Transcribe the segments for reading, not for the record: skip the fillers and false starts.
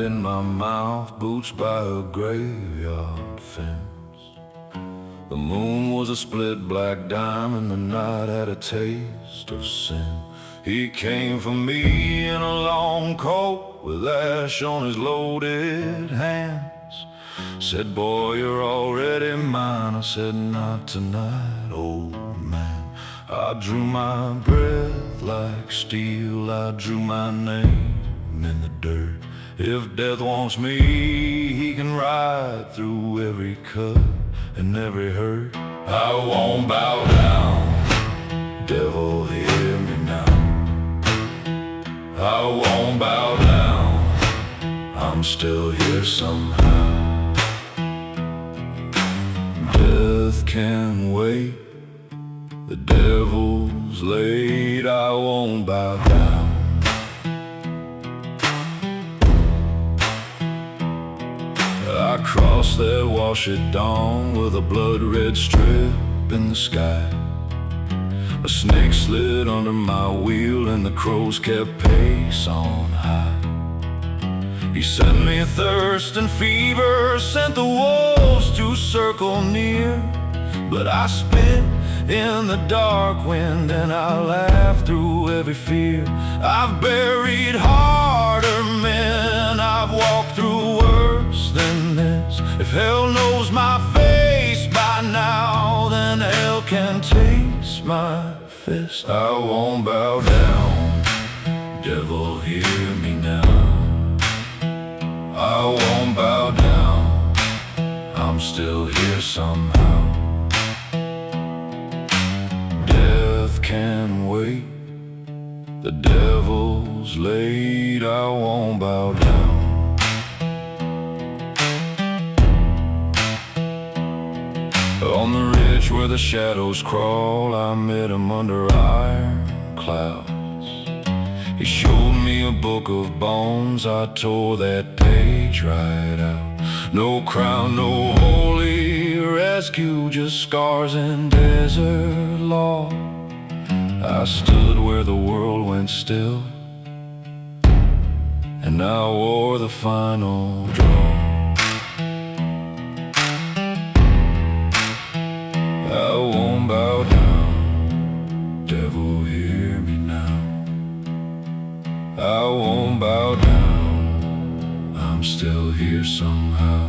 in my mouth, boots by a graveyard fence. The moon was a split black diamond, the night had a taste of sin. He came for me in a long coat with ash on his loaded hands. Said, boy, you're already mine. I said, not tonight, old man. I drew my breath like steel, I drew my name in the dirt. If death wants me, he can ride through every cut and every hurt. I won't bow down, devil, hear me now. I won't bow down, I'm still here somehow. Death can wait, the devil's late. I won't bow down. I crossed that wash at dawn with a blood-red strip in the sky. A snake slid under my wheel and the crows kept pace on high. He sent me thirst and fever, sent the wolves to circle near. But I spit in the dark wind and I laughed through every fear. I've buried harder men, I've walked through worse than this. If hell knows my face by now, then hell can taste my fist. I won't bow down, devil, hear me now. I won't bow down, I'm still here somehow. Death can wait, the devil's late. I won't bow down. On the ridge where the shadows crawl, I met him under iron clouds. He showed me a book of bones, I tore that page right out. No crown, no holy rescue, just scars and desert law. I stood where the world went still, and I wore the final draw. I won't bow down, devil, hear me now. I won't bow down, I'm still here somehow.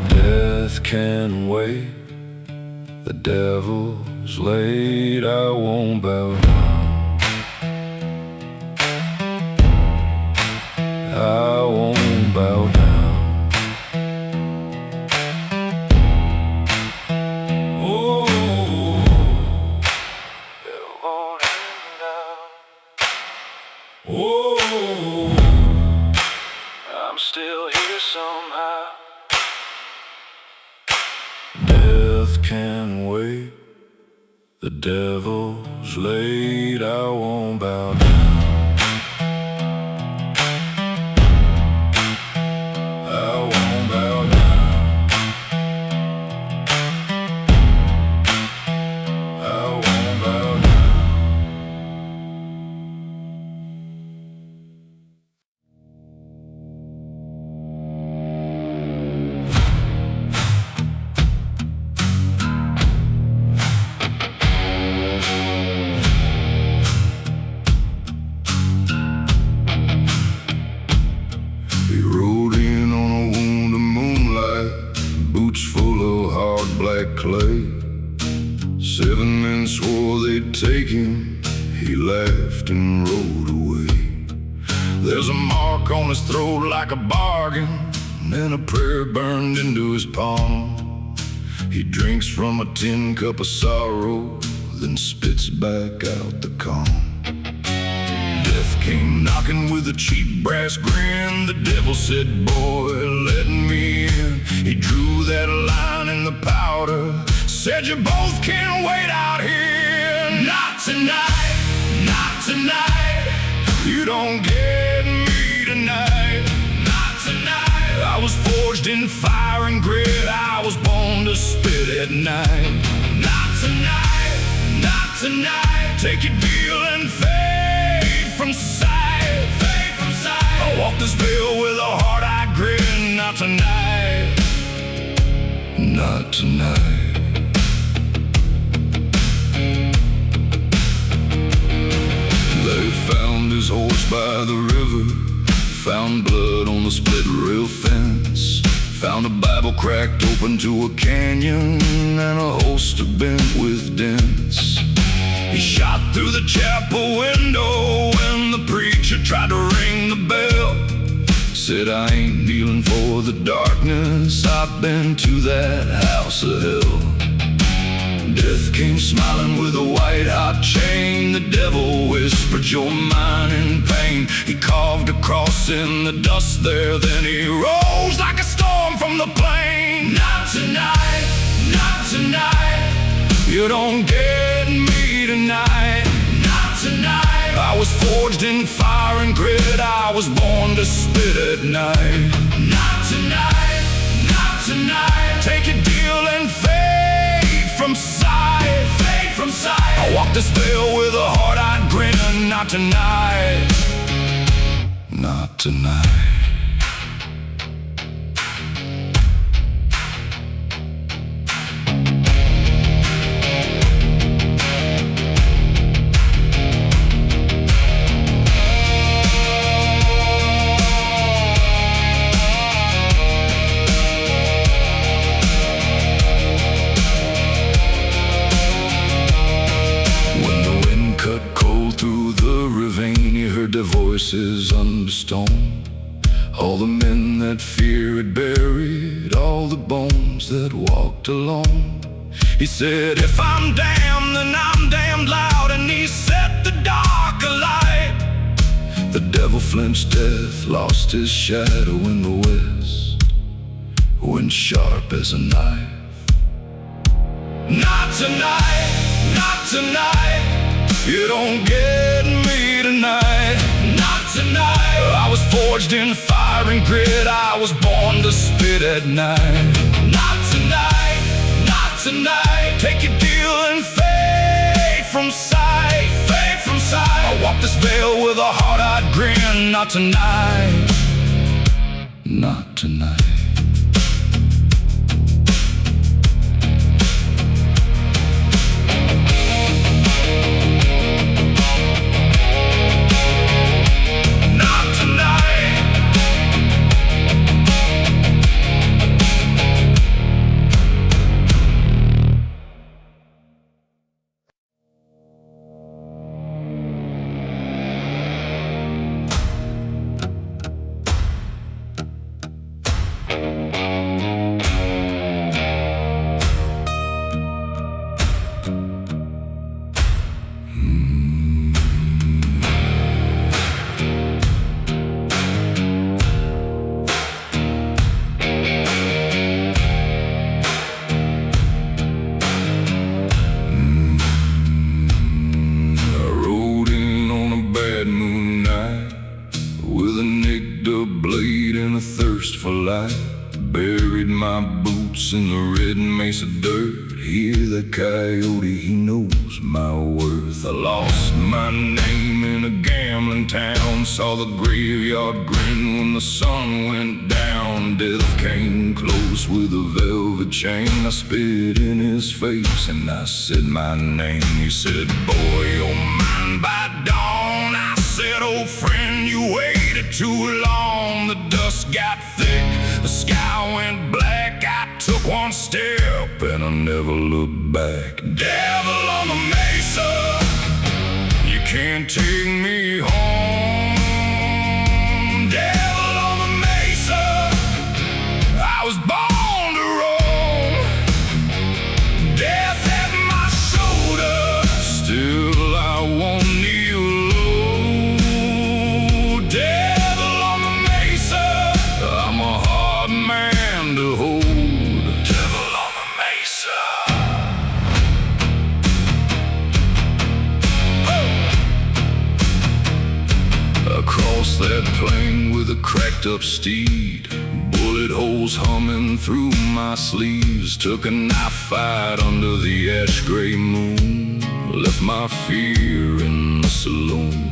Death can wait, the devil's late. I won't bow down. I won't bow down. Oh, I'm still here somehow. Death can wait, the devil's late. I won't bow down. I won't bow down. I won't bow down. Black clay. 7 men swore they'd take him. He laughed and rode away. There's a mark on his throat like a bargain, and a prayer burned into his palm. He drinks from a tin cup of sorrow, then spits back out the calm. Death came knocking with a cheap brass grin. The devil said, boy, let me in. He drew that line in the powder, said, you both can wait out here. Not tonight, not tonight. You don't get me tonight. Not tonight. I was forged in fire and grit, I was born to spit at night. Not tonight, not tonight. Take your deal and fade from sight. Fade from sight. I walk this veil with a hard-eyed grin. Not tonight, not tonight. They found his horse by the river, found blood on the split rail fence, found a Bible cracked open to a canyon, and a holster bent with dents. He shot through the chapel window when the preacher tried to ring the bell. Said, I ain't kneeling for the darkness, I've been to that house of hell. Death came smiling with a white-hot chain. The devil whispered, you're mine in pain. He carved a cross in the dust there, then he rose like a storm from the plain. Not tonight, not tonight. You don't get me tonight. Not tonight. I was forged in fire and grit, I was born to spit at night. Not tonight, not tonight. Take a deal and fade from sight, fade from sight. I walk this veil with a hard-eyed grin. Not tonight, not tonight. Their voices under stone, all the men that fear had buried all the bones that walked alone. He said, if I'm damned, then I'm damned loud, and he set the dark alight. The devil flinched, death lost his shadow in the west, went sharp as a knife. Not tonight, not tonight. You don't get me tonight. Not tonight. I was forged in fire and grit, I was born to spit at night. Not tonight, not tonight. Take a deal and fade from sight, fade from sight. I walk this veil with a hard-eyed grin. Not tonight, not tonight. For life, buried my boots in the red mesa dirt. Hear that coyote, he knows my worth. I lost my name in a gambling town, saw the graveyard grin when the sun went down. Death came close with a velvet chain. I spit in his face and I said my name. He said, boy, you're mine by dawn. I said, old friend, you waited too long. The dust got thick, the sky went black. I took one step and I never looked back. Devil on the mesa, you can't take me home. Devil on the mesa, I was born to roam. Death at my shoulder, still I won't kneel low. Devil on the mesa, I'm a hard man to hold. Devil on the mesa. Across that plain with a cracked up steed, bullet holes humming through my sleeves. Took a knife fight under the ash gray moon, left my fear in the saloon.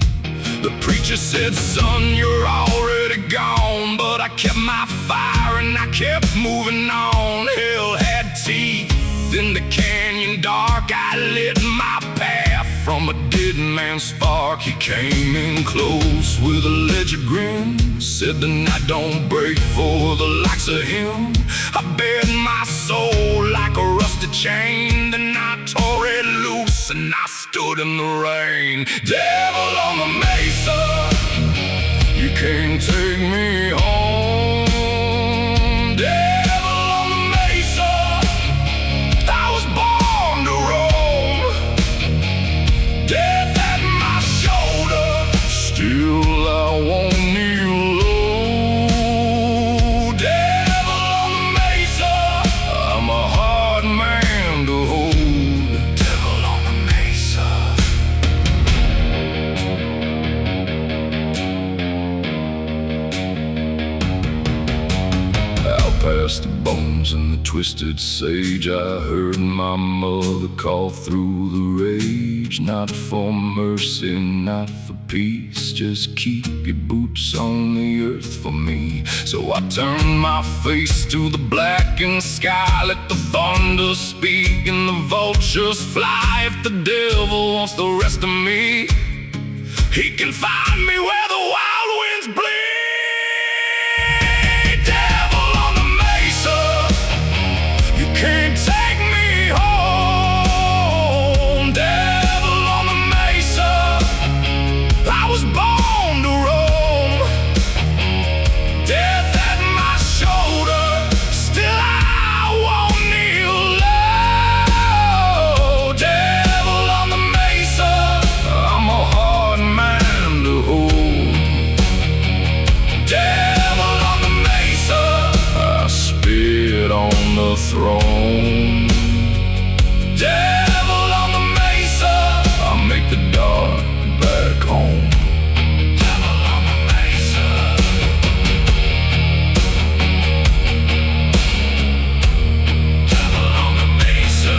The preacher said, son, you're already be gone, but I kept my fire and I kept moving on. Hell had teeth in the canyon dark. I lit my path from a dead man's spark. He came in close with a ledger grin, said the night don't break for the likes of him. I bared my soul like a rusted chain, then I tore it loose and I stood in the rain. Devil on the mesa, you can't take me home. Devil on the mesa, I was born to roam. Death at my shoulder, still I won't kneel low. Devil on the mesa, I'm a hard man to hold. Devil on the mesa. Out past the bones and the twisted sage, I heard my mother call through the rage. Not for mercy, not for peace, just keep your boots on the earth for me. So I turned my face to the blackened sky, let the thunder speak and the vultures fly. If the devil wants the rest of me, he can find me where the wild winds bleed. Devil on the mesa, you can't take me home. Devil on the mesa, I was born to roam. Death at my shoulder, still I won't kneel low. Devil on the mesa, I'm a hard man to hold. Devil on the mesa, I spit on the throne. Devil on the mesa, I make the dark back home. Devil on the mesa. Devil on the mesa.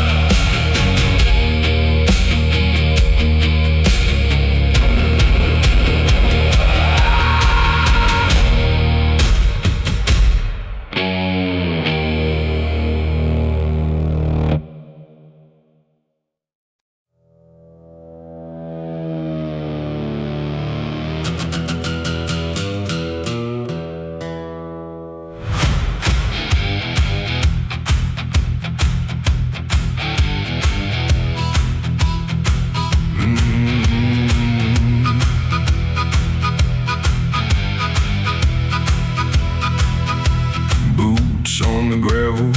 Boots on the gravel,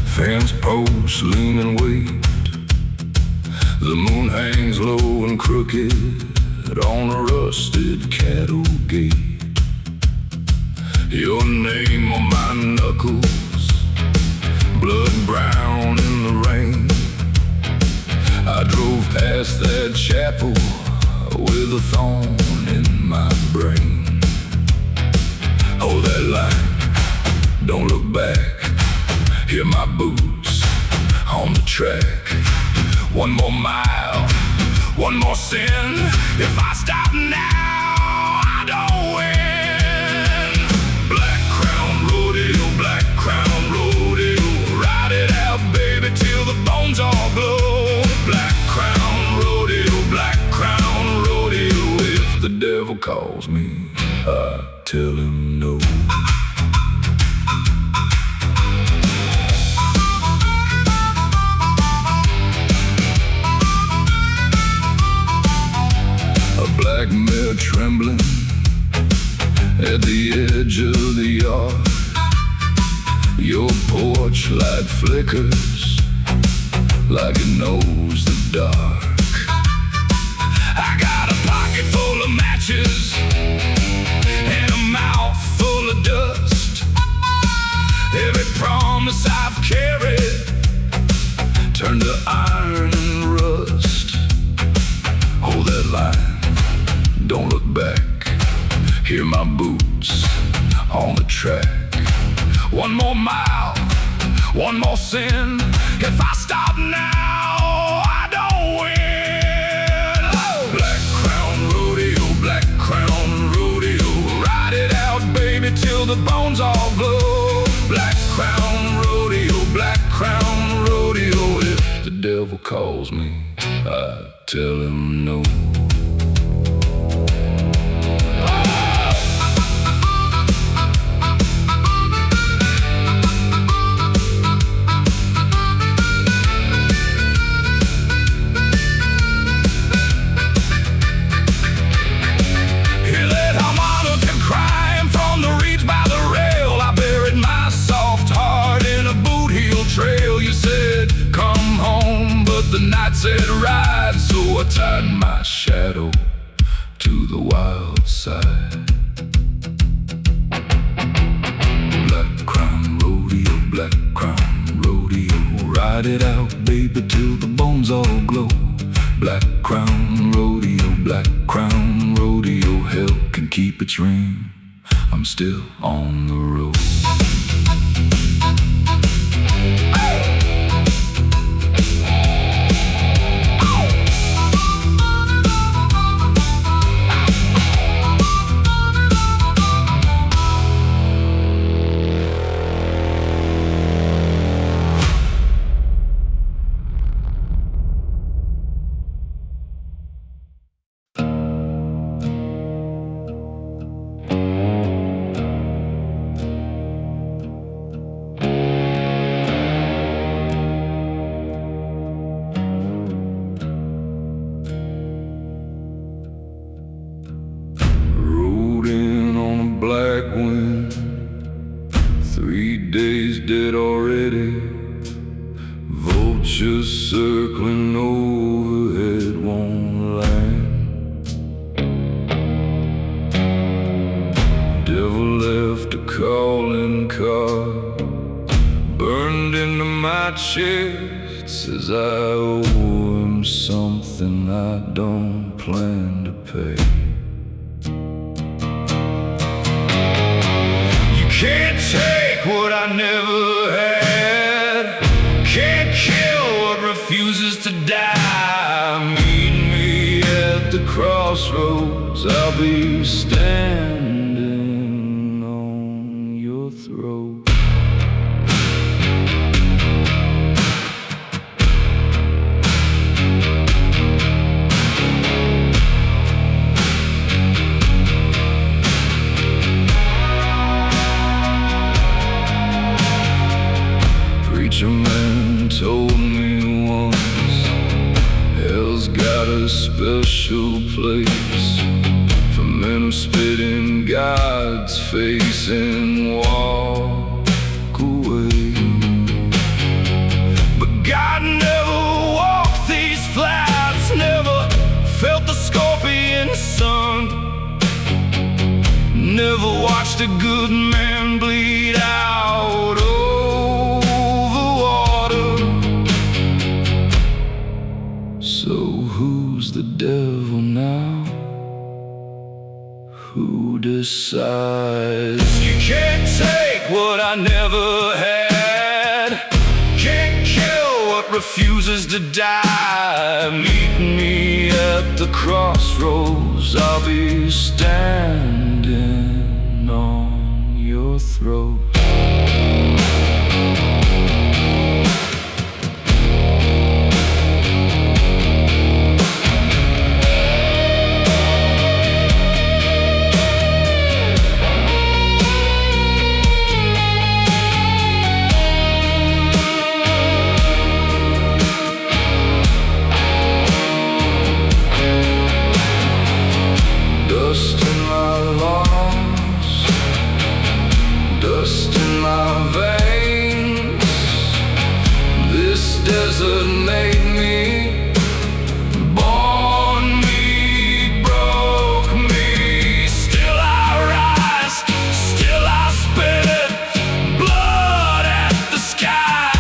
fence posts lean and wait. The moon hangs low and crooked on a rusted cattle gate. Your name on my knuckles, blood brown in the rain. I drove past that chapel with a thorn in my brain. Hold that line, don't look back. Hear my boots on the track. One more mile, one more sin. If I stop now, I don't win. Black crown rodeo, black crown rodeo. Ride it out, baby, till the bones all glow. Black crown rodeo, black crown rodeo. If the devil calls me, I tell him no. A black mare trembling at the edge of the yard. Your porch light flickers like it knows the dark. I got a pocket full of matches and a mouth full of dust. Every promise I've carried turned to iron and rust. Hold that line, don't look back. Hear my boots on the track. One more mile, one more sin. If I stop now, I don't win. Black crown rodeo, black crown rodeo. Ride till the bones all glow. Black Crown Rodeo, Black Crown Rodeo. If the devil calls me, I tell him no. The night said ride, so I tied my shadow to the wild side. Black Crown Rodeo, Black Crown Rodeo. Ride it out, baby, till the bones all glow. Black Crown Rodeo, Black Crown Rodeo. Hell can keep its ring, I'm still on the road. Black wind, 3 days dead already. Vultures circling overhead won't land. Devil left a calling card burned into my chest. Says I owe him something I don't plan to pay. Can't take what I never had. Can't kill what refuses to die. Meet me at the crossroads. I'll be standing on your throat. A man told me once, hell's got a special place for men who spit in God's face and walk away. But God never walked these flats, never felt the scorpion sun, never watched a good man bleed out. So who's the devil now? Who decides? You can't take what I never had. Can't kill what refuses to die. Meet me at the crossroads. I'll be standing on your throat. Dust in my lungs, dust in my veins. This desert made me, born me, broke me. Still I rise, still I spit blood at the sky.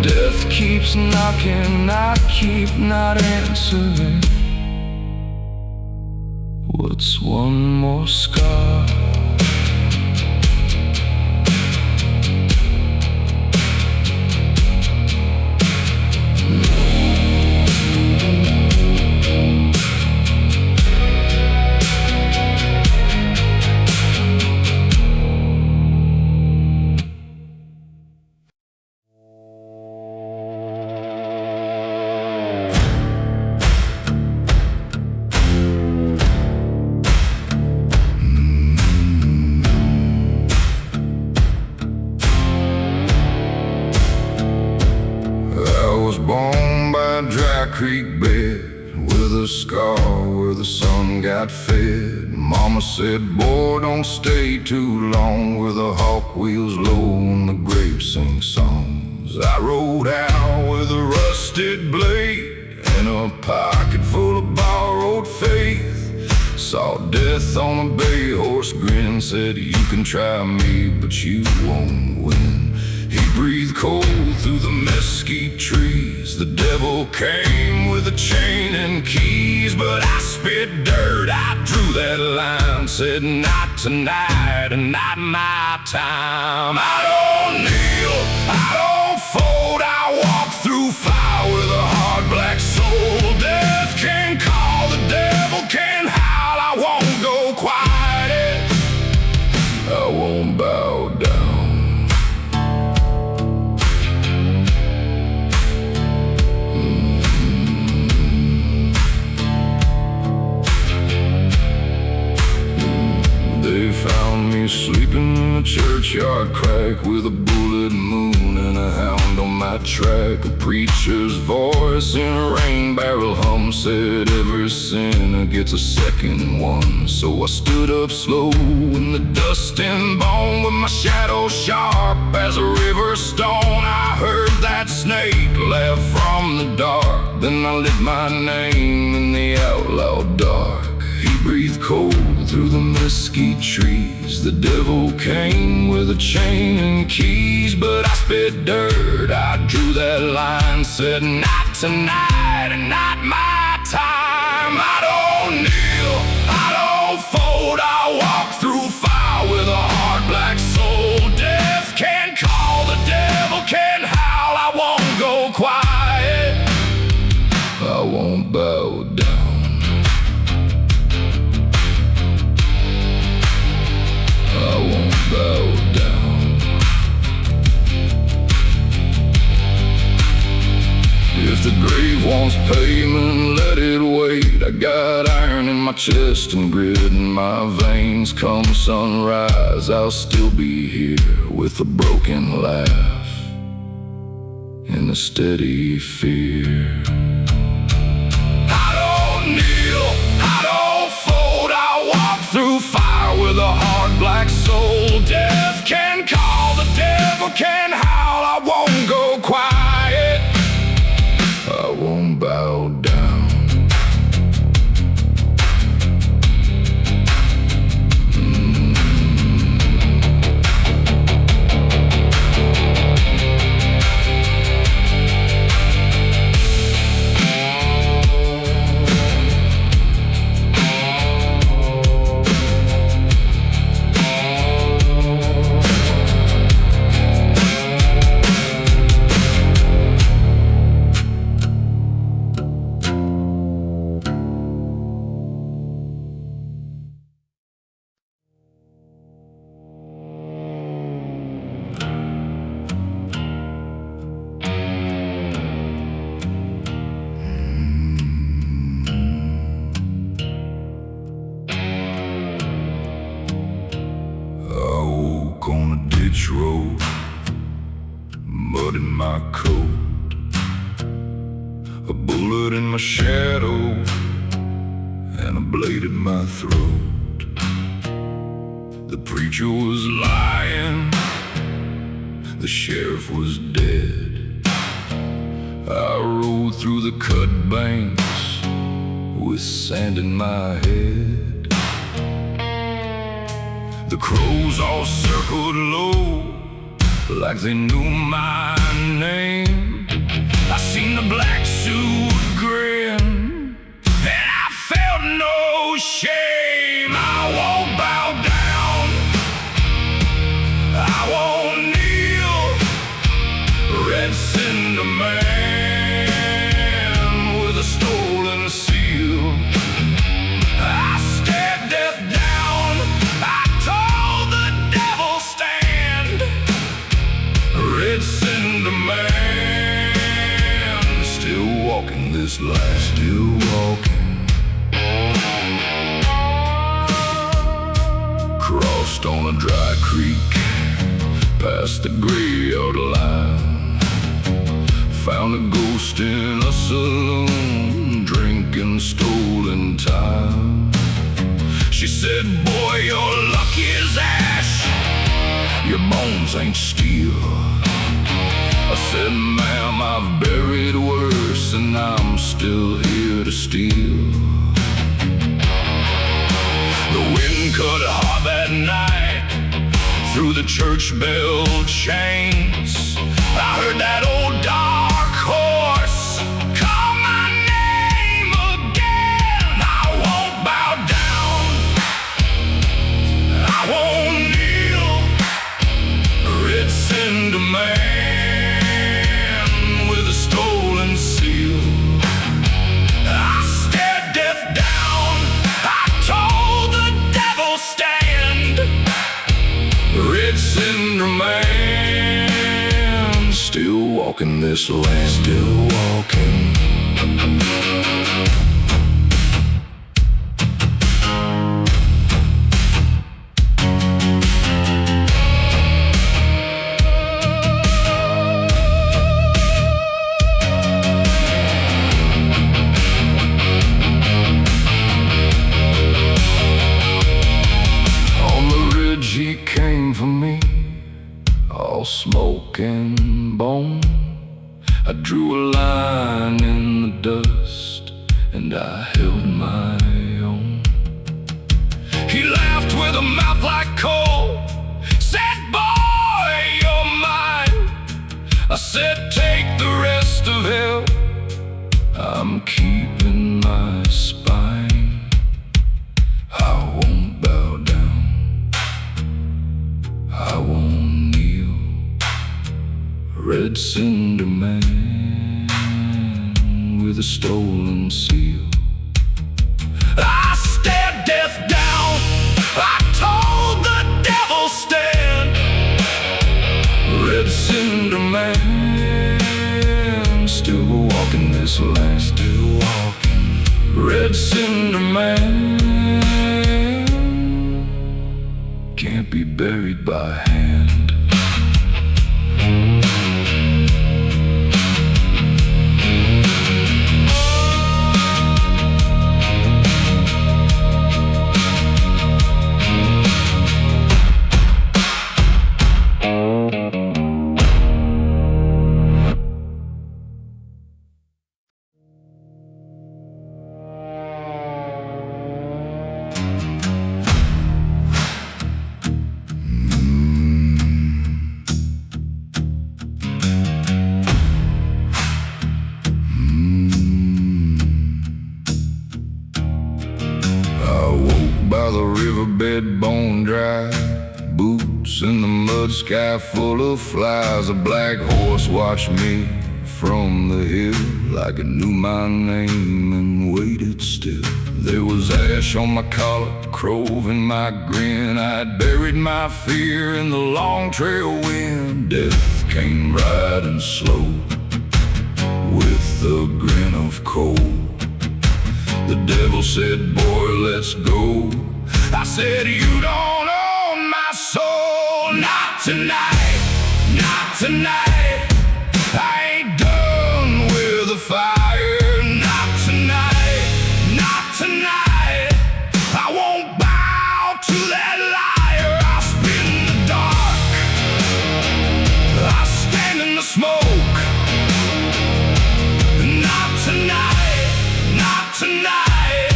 Death keeps knocking, I keep not answering. What's one more scar? got fed. Mama said, boy, don't stay too long, where the hawk wheels low and the grapes sing songs. I rode out with a rusted blade and a pocket full of borrowed faith. Saw death on a bay horse grin, said, you can try me, but you won't win. He breathed cold through the mesquite trees. The devil came with a chain and keys, but I spit dirt, I drew that line, said, not tonight and not my time. I don't kneel, I don't fold, I walk through fire with a hard black soul. Death can call, the devil can howl, I won't go quiet, I won't bow down. They found me sleeping in a churchyard crack with a bullet moon and a hound on my track. A preacher's voice in a rain barrel hum said, every sinner gets a second one. So I stood up slow in the dust and bone, with my shadow sharp as a river stone. I heard that snake laugh from the dark, then I lit my name in the outlaw dark. He breathed cold through the mesquite trees. The devil came with a chain and keys, but I spit dirt, I drew that line, said, not tonight and not my time. I don't kneel, I don't fold, I walk through fire with a hard black soul. Death can call, the devil can howl, I won't go quiet, I won't bow down. I won't bow down. If the grave wants payment, let it wait. I got iron in my chest and grit in my veins. Come sunrise, I'll still be here with a broken laugh and a steady fear. I don't kneel, I don't fold, I walk through fire with a hard black soul. Death can call, the devil can howl, I won't go quiet, I won't bow down. On a ditch road, mud in my coat, a bullet in my shadow, and a blade in my throat. The preacher was lying, the sheriff was dead. I rode through the cut banks with sand in my head. The crows all circled low, like they knew my name. I seen the black suit grin, and I felt no shame. I won't bow down, I won't kneel. Red cinder man with a stolen seal. I stared death down, I told the devil stand. Red cinder man, still walking this land, still walking. Crossed on a dry creek, past the graveyard line. Found a ghost in a saloon, drinking stolen time. She said, boy, your luck is ash, your bones ain't steel. I said, ma'am, I've buried worse, and I'm still here to steal. The wind cut hard that night through the church bell chains. I heard that old dark horse call my name again. I won't bow down, I won't kneel. Red cinder man with a stolen seal. I stared death down, I told the devil stand. Red cinder man, still walking this land, still walking. He came for me, all smoke and bone. I drew a line in the dust, and I held my own. He laughed with a mouth like coal, said, boy, you're mine. I said, take the rest of hell, I'm keeping my spine. I won't bow down, I won't kneel. Red cinder man with a stolen seal. I stared death down, I told the devil stand. Red cinder man, still walking this land, still walking. Red cinder man can't be buried by hand. By the riverbed, bone dry, boots in the mud, sky full of flies. A black horse watched me from the hill, like it knew my name and waited still. There was ash on my collar, crove in my grin. I'd buried my fear in the long trail wind. Death came riding slow with a grin of cold. The devil said, boy, let's go. I said, you don't own my soul. Not tonight, not tonight. I ain't done with the fire. Not tonight, not tonight. I won't bow to that liar. I spit in the dark, I stand in the smoke. Not tonight, not tonight.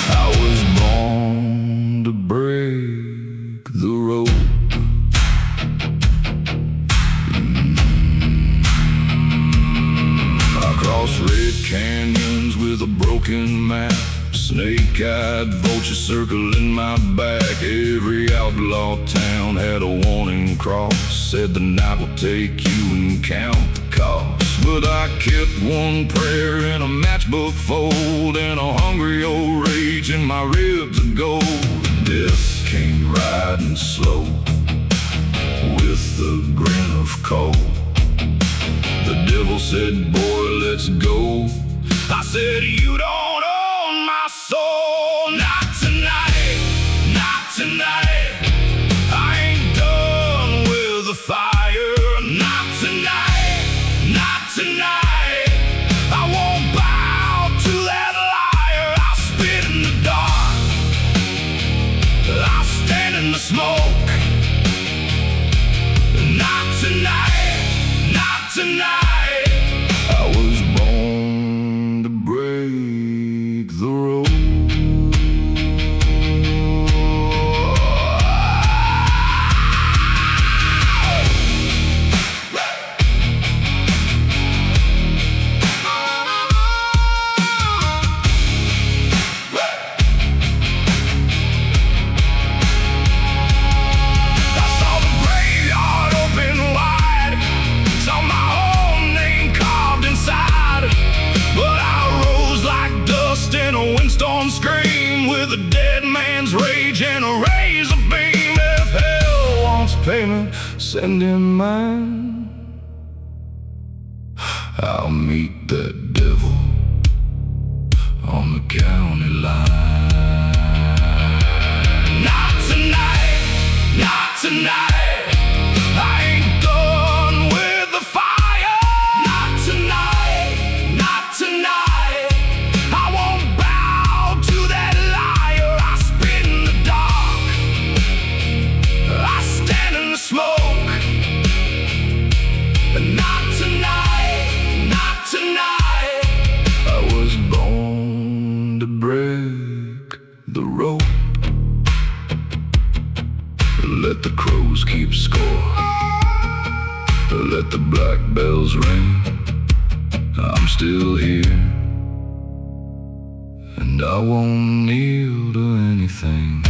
I was born to break the road. I crossed red canyons with a broken map, snake-eyed vultures circling my back. Every outlaw town had a warning cross, said the night will take you and count the cost. But I kept one prayer in a matchbook fold, and a hungry old rage in my ribs of gold. Death came riding slow with a grin of cold. The devil said, boy, let's go. I said, you don't own my soul. Not tonight, not tonight. I ain't done with the fire. Not tonight, not tonight. I won't bow to that liar. I'll spit in the dark, smoke. Not tonight, not tonight. I was born to break the road. Windstorm scream with a dead man's rage and a razor beam. If hell wants payment, send him mine. I'll meet that devil on the county line. Not tonight, not tonight. I ain't done with the fire. Not tonight, not tonight. Smoke. But not tonight, not tonight. I was born to break the rope. Let the crows keep score. Let the black bells ring. I'm still here, and I won't kneel to anything.